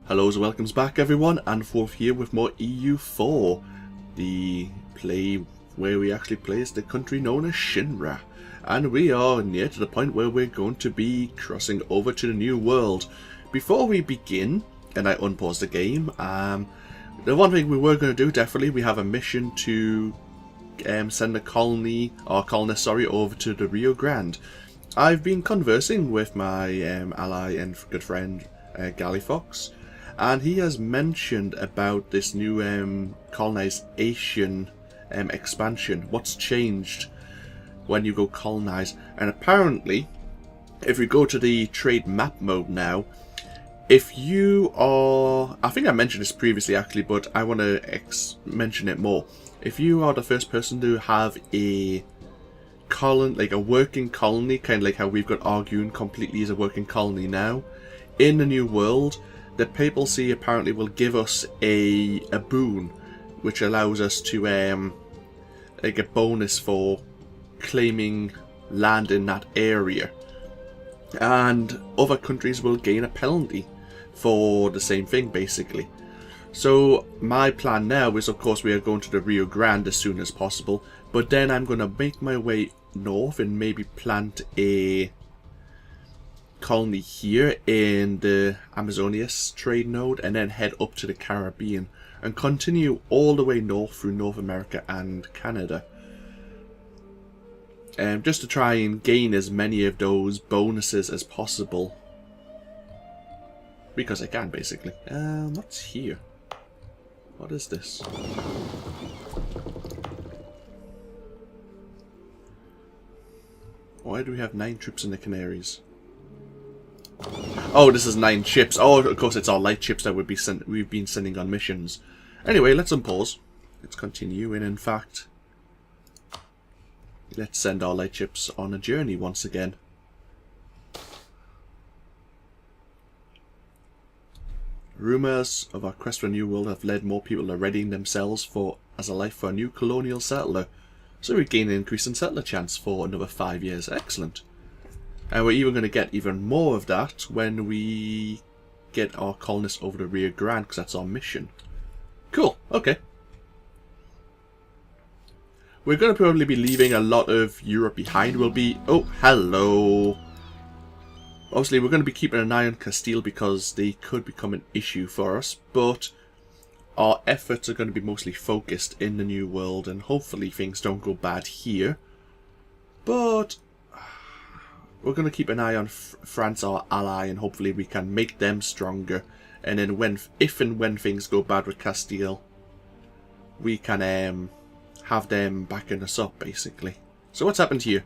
Hellos and welcomes back everyone, AnthWolf here with more EU4, the play where we actually play as the country known as Shin-Ra. And we are near to the point where we're going to be crossing over to the new world. Before we begin, and I unpause the game, the one thing we were going to do, definitely, we have a mission to send a colony, or colonist, sorry, over to the Rio Grande. I've been conversing with my ally and good friend, Gallyfox, and he has mentioned about this new colonization expansion. What's changed when you go colonize? And apparently, if we go to the trade map mode now, if you are, I think I mentioned this previously actually, but I want to mention it more. If you are the first person to have a colony, like a working colony, kind of like how we've got Argun completely as a working colony now, in the new world, the papacy apparently will give us a boon, which allows us to like a bonus for claiming land in that area, and other countries will gain a penalty for the same thing, basically. So my plan now is, of course, we are going to the Rio Grande as soon as possible, but then I'm going to make my way north and maybe plant a colony here in the Amazonias trade node, and then head up to the Caribbean and continue all the way north through North America and Canada, just to try and gain as many of those bonuses as possible, because I can, basically. What's here? What is this? Why do we have 9 troops in the Canaries? Oh, this is 9 ships. Oh, of course, it's our light ships that we've been sending on missions. Anyway, let's unpause. Let's continue, and in fact, let's send our light ships on a journey once again. Rumours of our quest for a new world have led more people to readying themselves as a life for a new colonial settler. So we gain an increase in settler chance for another 5 years. Excellent. And we're even going to get even more of that when we get our colonists over to Rio Grande, because that's our mission. Cool, okay. We're going to probably be leaving a lot of Europe behind. We'll be... Oh, hello. Obviously, we're going to be keeping an eye on Castile because they could become an issue for us, but our efforts are going to be mostly focused in the new world, and hopefully things don't go bad here. But we're going to keep an eye on France, our ally, and hopefully we can make them stronger. And then if and when things go bad with Castile, we can have them backing us up, basically. So what's happened here?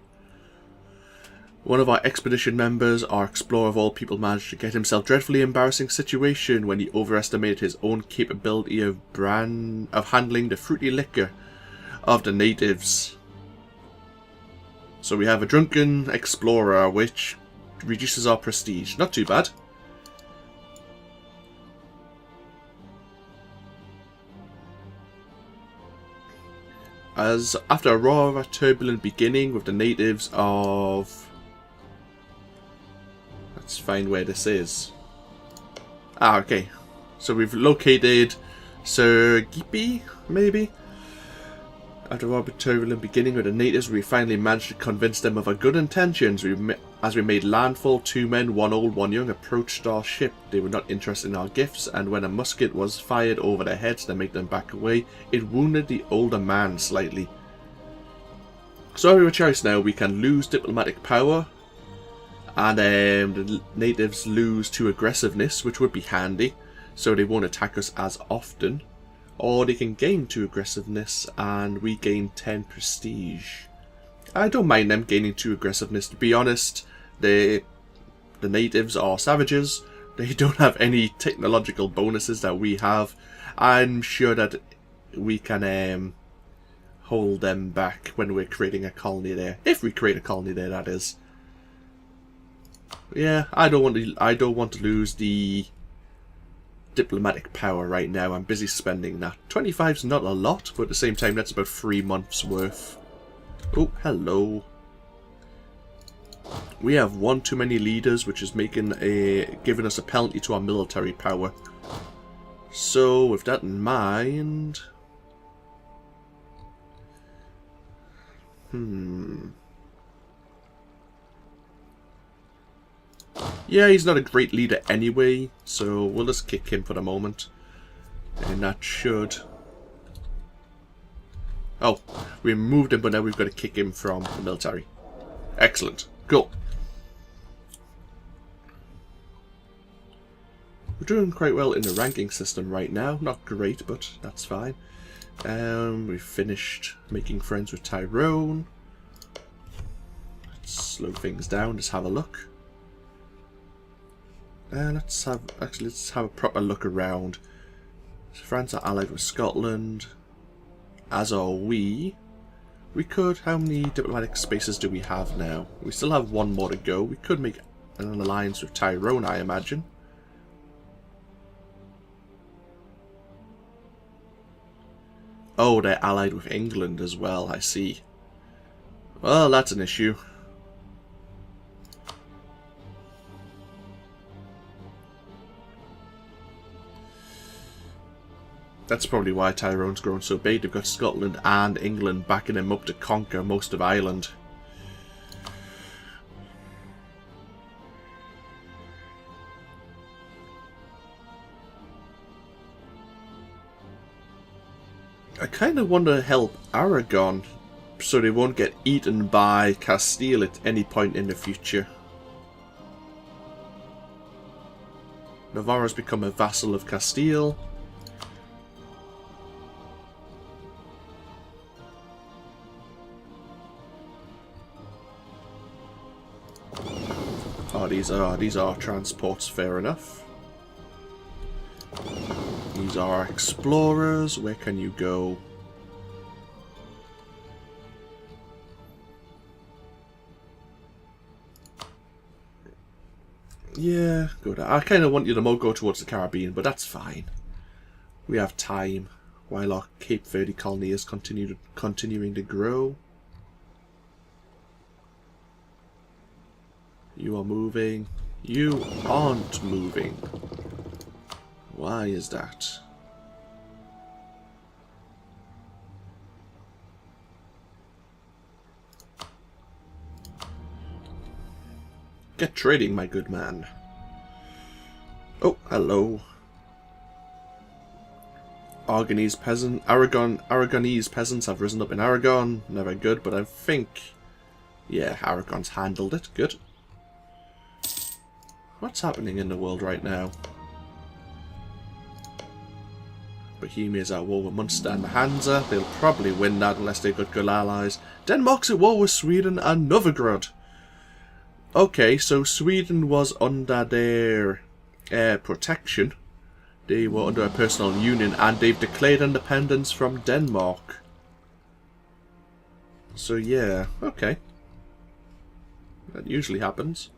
One of our expedition members, our explorer of all people, managed to get himself dreadfully embarrassing situation when he overestimated his own capability of handling the fruity liquor of the natives. So we have a drunken explorer, which reduces our prestige. Not too bad. As after a rather turbulent beginning with the natives of... Let's find where this is. Ah, okay. So we've located Sir Gippy, maybe? After a rather turbulent beginning with the natives, we finally managed to convince them of our good intentions. As we made landfall, 2 men, 1 old, 1 young, approached our ship. They were not interested in our gifts, and when a musket was fired over their heads to make them back away, it wounded the older man slightly. So we have a choice now. We can lose diplomatic power, and the natives lose to aggressiveness, which would be handy, so they won't attack us as often. Or they can gain 2 aggressiveness and we gain 10 prestige. I don't mind them gaining 2 aggressiveness. To be honest, the natives are savages. They don't have any technological bonuses that we have. I'm sure that we can hold them back when we're creating a colony there. If we create a colony there, that is. Yeah, I don't want to lose the diplomatic power right now. I'm busy spending that. 25's not a lot, but at the same time that's about 3 months worth. Oh, hello. We have 1 too many leaders, which is giving us a penalty to our military power. So, with that in mind... Yeah, he's not a great leader anyway, so we'll just kick him for the moment. And that should... Oh, we removed him, but now we've got to kick him from the military. Excellent. Cool. We're doing quite well in the ranking system right now. Not great, but that's fine. We've finished making friends with Tyrone. Let's slow things down, just have a look. Let's have a proper look around. So France are allied with Scotland, as are we. We could, how many diplomatic spaces do we have now? We still have one more to go. We could make an alliance with Tyrone, I imagine. Oh, they're allied with England as well, I see. Well, that's an issue. That's probably why Tyrone's grown so big. They've got Scotland and England backing him up to conquer most of Ireland. I kind of want to help Aragon so they won't get eaten by Castile at any point in the future. Navarro's become a vassal of Castile. Oh, these are transports, fair enough. These are explorers. Where can you go? Yeah, good. I kind of want you to more go towards the Caribbean, but that's fine. We have time while our Cape Verde colony is continuing to grow. You are moving. You aren't moving. Why is that? Get trading, my good man. Oh, hello. Aragonese peasants have risen up in Aragon. Never good, but I think... Yeah, Aragon's handled it. Good. What's happening in the world right now? Bohemia's at war with Munster and the Hansa. They'll probably win that unless they've got good allies. Denmark's at war with Sweden and Novgorod. Okay, so Sweden was under their protection. They were under a personal union and they've declared independence from Denmark. So yeah, okay. That usually happens.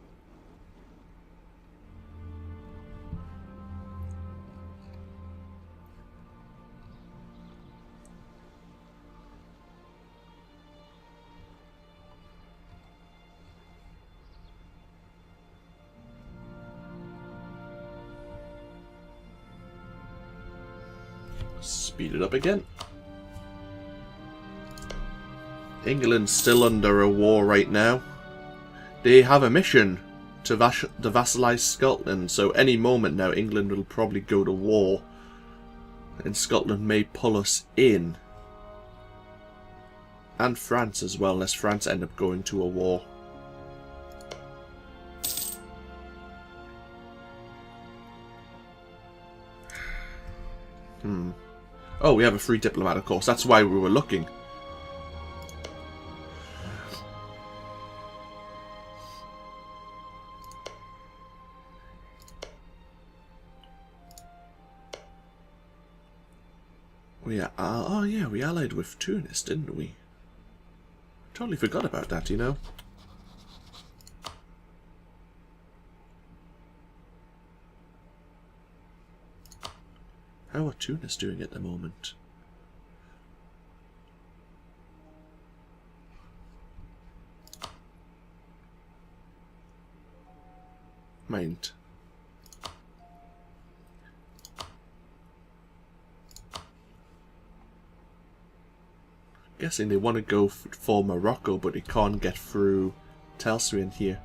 Speed it up again. England's still under a war right now. They have a mission to vassalize Scotland, so any moment now England will probably go to war. And Scotland may pull us in. And France as well, unless France end up going to a war. Oh, we have a free diplomat, of course. That's why we were looking. We are... oh, yeah, we allied with Tunis, didn't we? Totally forgot about that, you know. How are Tunis doing at the moment? Mind. guessing they want to go for Morocco, but they can't get through Telsrian here.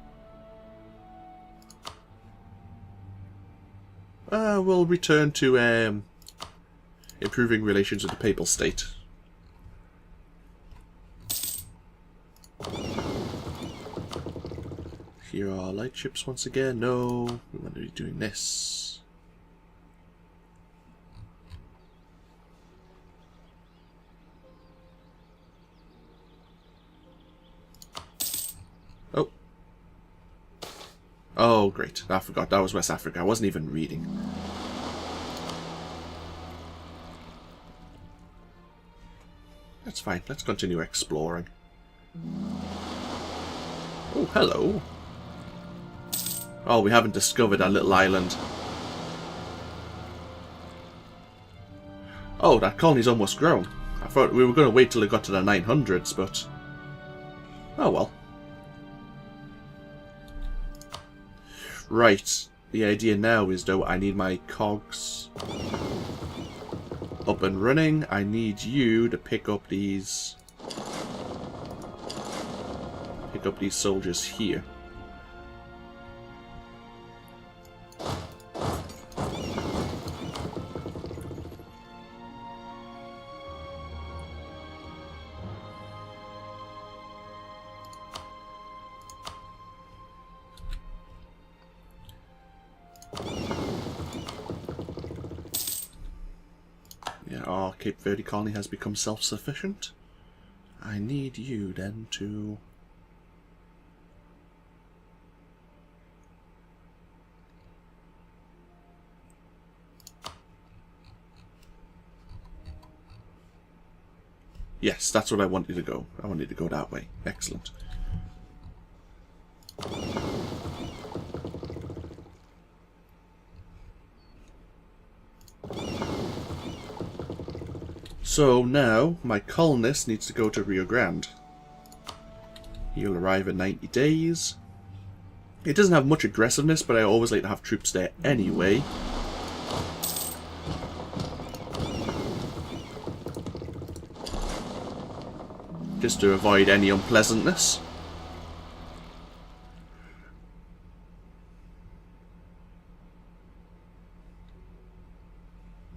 We'll return to improving relations with the Papal State. Here are light ships once again. No, we want to be doing this. Oh. Oh, great. I forgot. That was West Africa. I wasn't even reading. That's fine. Let's continue exploring. Oh, hello. Oh, we haven't discovered that little island. Oh, that colony's almost grown. I thought we were going to wait till it got to the 900s, but... oh well. Right. The idea now is, though, I need my cogs up and running. I need you to pick up these soldiers here. Yeah, our Cape Verde colony has become self-sufficient. I need you then to... yes, that's what I wanted to go. I wanted to go that way. Excellent. So now, my colonist needs to go to Rio Grande. He'll arrive in 90 days. It doesn't have much aggressiveness, but I always like to have troops there anyway. Just to avoid any unpleasantness.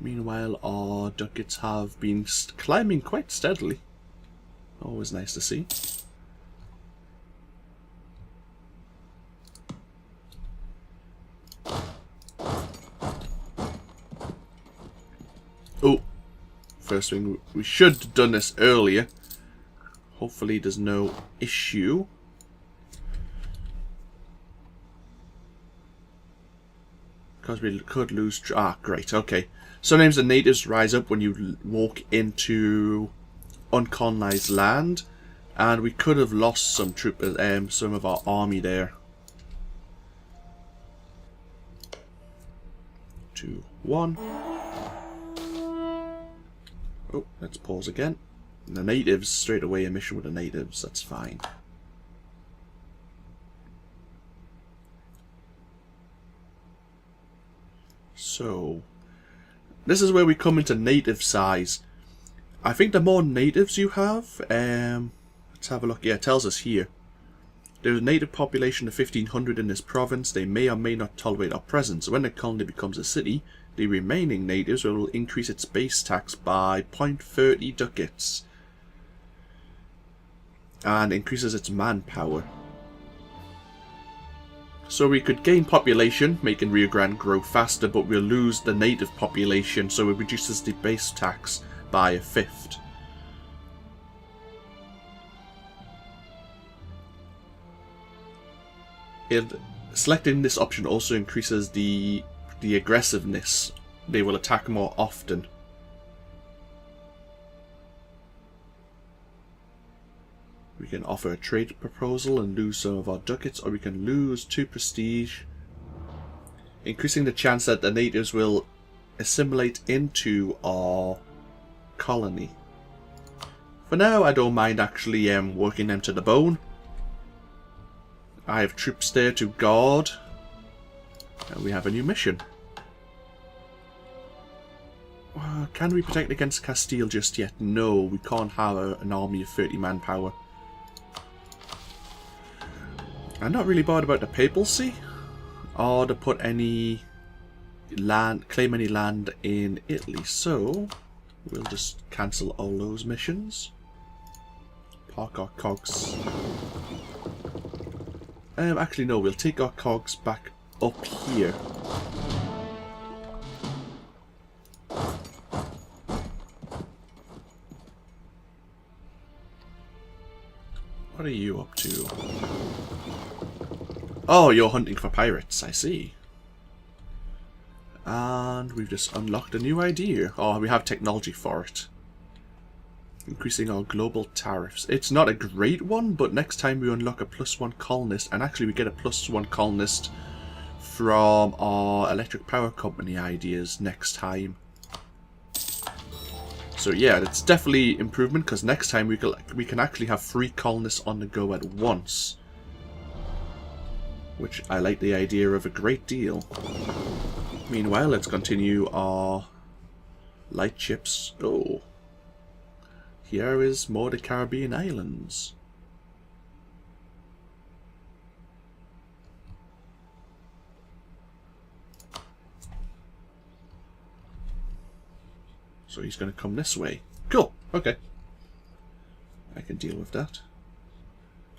Meanwhile, our ducats have been climbing quite steadily. Always nice to see. Oh, first thing, we should have done this earlier. Hopefully there's no issue. Because we could lose... ah, great, okay. Sometimes the natives rise up when you walk into uncolonized land. And we could have lost some troopers, some of our army there. 2, 1. Oh, let's pause again. The natives, straight away a mission with the natives, that's fine. So, this is where we come into native size. I think the more natives you have, let's have a look. Yeah, it tells us here. There's a native population of 1,500 in this province. They may or may not tolerate our presence. When the colony becomes a city, the remaining natives will increase its base tax by 0.30 ducats. And increases its manpower. So we could gain population, making Rio Grande grow faster, but we'll lose the native population, so it reduces the base tax by 1/5. Selecting this option also increases the aggressiveness. They will attack more often. We can offer a trade proposal and lose some of our ducats, or we can lose 2 prestige, increasing the chance that the natives will assimilate into our colony. For now, I don't mind actually working them to the bone. I have troops there to guard, and we have a new mission. Can we protect against Castile just yet? No, we can't have an army of 30 manpower. I'm not really bothered about the papacy, or to put any land, claim any land in Italy, so we'll just cancel all those missions. Park our cogs. Actually no, we'll take our cogs back up here. What are you up to? Oh, you're hunting for pirates, I see. And we've just unlocked a new idea. Oh, we have technology for it. Increasing our global tariffs. It's not a great one, but next time we unlock a +1 colonist, and actually we get a +1 colonist from our electric power company ideas next time. So yeah, it's definitely improvement, because next time we can actually have 3 colonists on the go at once. Which I like the idea of a great deal. Meanwhile, let's continue our light ships. Oh, here is more the Caribbean islands. So he's going to come this way. Cool, okay. I can deal with that.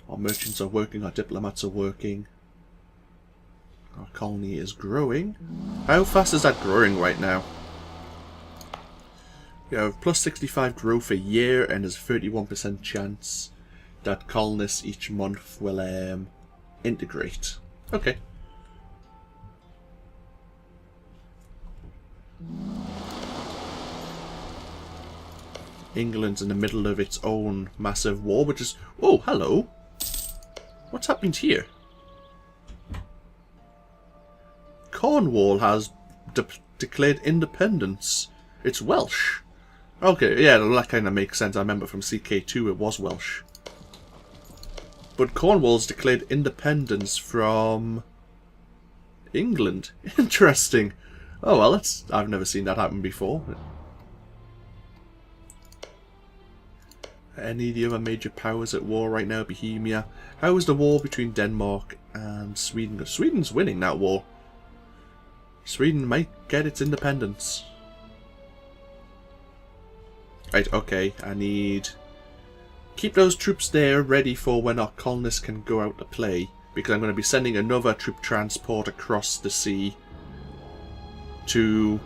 Our merchants are working, our diplomats are working. Our colony is growing. How fast is that growing right now? We have +65 growth a year, and there's a 31% chance that colonists each month will integrate. Okay. England's in the middle of its own massive war, which is... Oh, hello! What's happened here? Cornwall has declared independence. It's Welsh. Okay, yeah, that kind of makes sense. I remember from CK2 it was Welsh. But Cornwall's declared independence from England. Interesting. Oh well, I've never seen that happen before. Any of the other major powers at war right now? Bohemia. How is the war between Denmark and Sweden? Sweden's winning that war. Sweden might get its independence. Right, okay, I need... Keep those troops there ready for when our colonists can go out to play. Because I'm going to be sending another troop transport across the sea to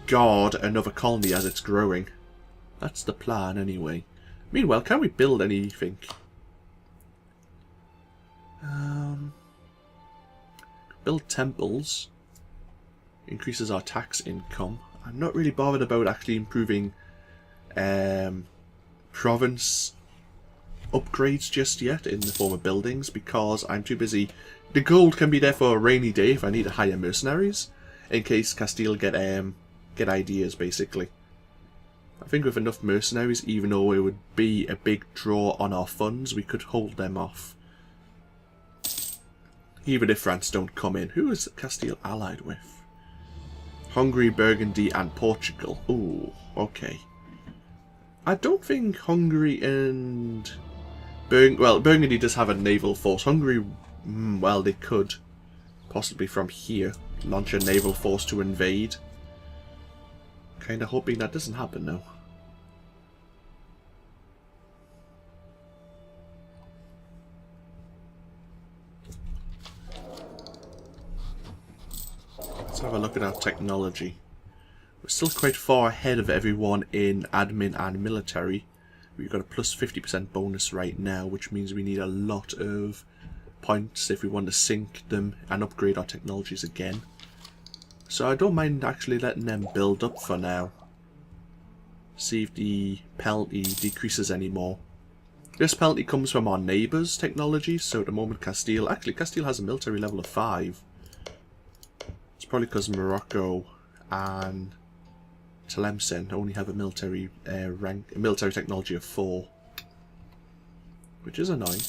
guard another colony as it's growing. That's the plan anyway. Meanwhile, can we build anything? Build temples. Increases our tax income. I'm not really bothered about actually improving province upgrades just yet in the form of buildings, because I'm too busy. The gold can be there for a rainy day if I need to hire mercenaries, in case Castile get ideas basically. I think with enough mercenaries, even though it would be a big draw on our funds, we could hold them off. Even if France don't come in. Who is Castile allied with? Hungary, Burgundy and Portugal. Ooh, okay. I don't think Hungary and... Burgundy does have a naval force. Hungary, well, they could. Possibly from here. Launch a naval force to invade. Kinda hoping that doesn't happen though. Let's have a look at our technology. We're still quite far ahead of everyone in admin and military. We've got a plus 50% bonus right now, which means we need a lot of points if we want to sync them and upgrade our technologies again. So I don't mind actually letting them build up for now. See if the penalty decreases anymore. This penalty comes from our neighbours' technology, so at the moment Castile... Actually, Castile has a military level of 5. It's probably because Morocco and Tlemcen only have a military military technology of 4. Which is annoying.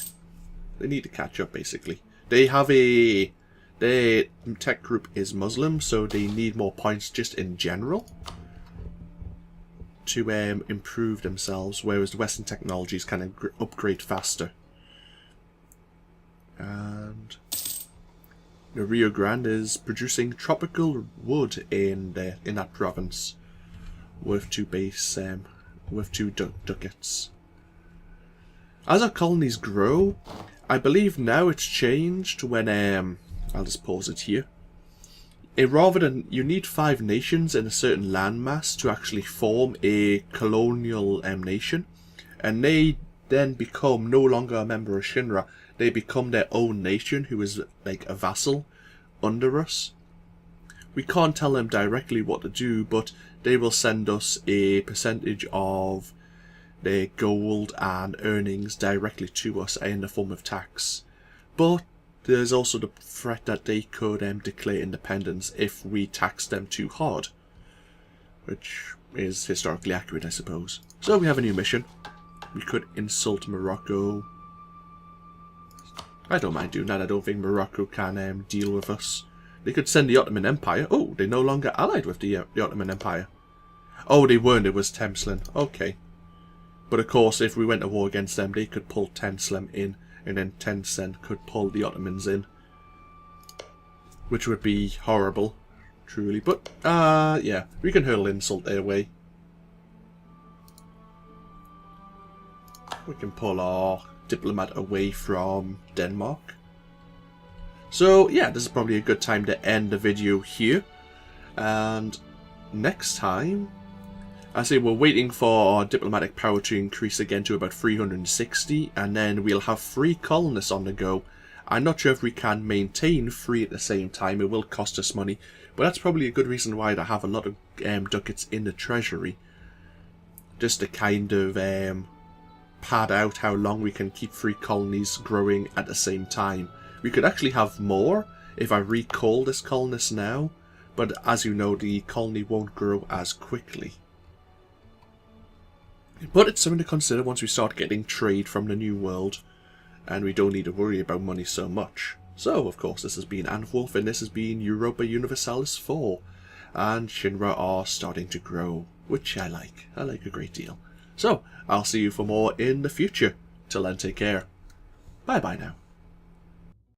They need to catch up, basically. They have a... Their tech group is Muslim, so they need more points just in general. to improve themselves, whereas the Western technologies kind of upgrade faster. And the Rio Grande is producing tropical wood in that province, worth 2 base, worth 2 ducats. As our colonies grow, I believe now it's changed when I'll just pause it here. Rather than you need 5 nations in a certain landmass to actually form a colonial nation, and they then become no longer a member of Shin-Ra. They become their own nation, who is like a vassal under us. We can't tell them directly what to do, but they will send us a percentage of their gold and earnings directly to us in the form of tax. But there's also the threat that they could declare independence if we tax them too hard, which is historically accurate, I suppose. So we have a new mission. We could insult Morocco. I don't mind doing that. I don't think Morocco can deal with us. They could send the Ottoman Empire. Oh, they're no longer allied with the Ottoman Empire. Oh, they weren't. It was Temslin. Okay. But of course, if we went to war against them, they could pull Temslin in, and then Tencent could pull the Ottomans in, which would be horrible, truly. But yeah, we can hurl insult their way. We can pull our diplomat away from Denmark. So yeah, this is probably a good time to end the video here. And next time, I say we're waiting for our diplomatic power to increase again to about 360, and then we'll have 3 colonists on the go. I'm not sure if we can maintain 3 at the same time. It will cost us money, but that's probably a good reason why to have a lot of ducats in the treasury, just to kind of pad out how long we can keep 3 colonies growing at the same time. We could actually have more if I recall this colonist now, but as you know, the colony won't grow as quickly. But it's something to consider once we start getting trade from the New World, and we don't need to worry about money so much. So, of course, this has been AnthWolf, and this has been Europa Universalis IV, and Shin-Ra are starting to grow, which I like a great deal. So, I'll see you for more in the future. Till then, take care. Bye bye now.